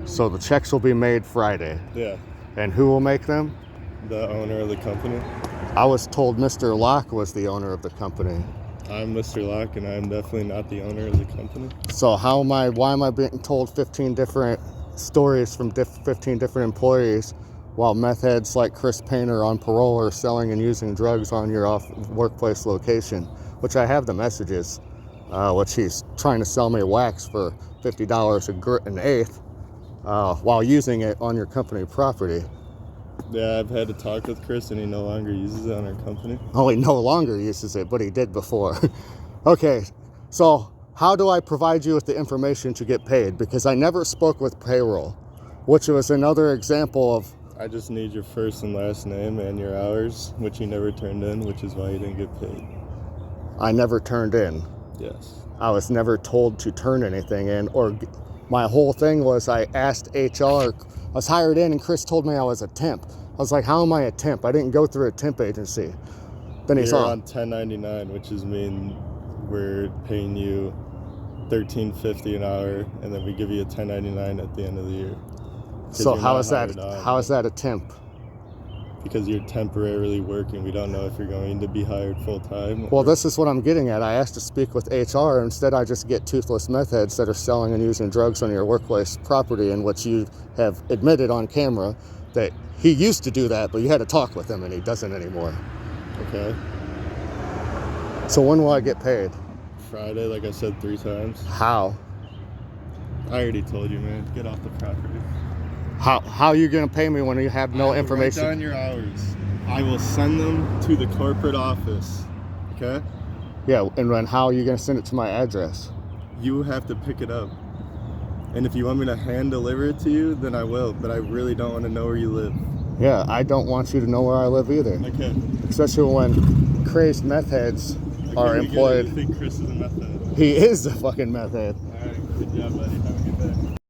So the checks will be made Friday. Yeah. And who will make them? The owner of the company. I was told Mr. Locke was the owner of the company. I'm Mr. Locke, and I'm definitely not the owner of the company. So why am I being told 15 different stories from 15 different employees while meth heads like Chris Painter on parole are selling and using drugs on your workplace location, which I have the messages, which he's trying to sell me wax for $50 an eighth while using it on your company property. Yeah, I've had to talk with Chris, and he no longer uses it on our company. Oh, he no longer uses it, but he did before. Okay, so how do I provide you with the information to get paid? Because I never spoke with payroll, which was another example of... I just need your first and last name and your hours, which you never turned in, which is why you didn't get paid. I never turned in. Yes. I was never told to turn anything in, or my whole thing was I asked HR, I was hired in and Chris told me I was a temp. I was like, how am I a temp? I didn't go through a temp agency. Then You're on 1099, which is mean we're paying you $13.50 an hour, and then we give you a 1099 at the end of the year. So how is that a temp? Because you're temporarily working. We don't know if you're going to be hired full time. Well, this is what I'm getting at. I asked to speak with HR. Instead, I just get toothless meth heads that are selling and using drugs on your workplace property, in which you have admitted on camera that he used to do that, but you had to talk with him and he doesn't anymore. Okay. So when will I get paid? Friday, like I said 3 times. How? I already told you, man. Get off the property. How are you going to pay me when you have no information? Write down your hours. I will send them to the corporate office. Okay? Yeah, and then how are you going to send it to my address? You have to pick it up. And if you want me to hand deliver it to you, then I will. But I really don't want to know where you live. Yeah, I don't want you to know where I live either. Okay. Especially when crazed meth heads are employed. You think Chris is a meth head? He is a fucking meth head. All right, good job, buddy. Have a good day.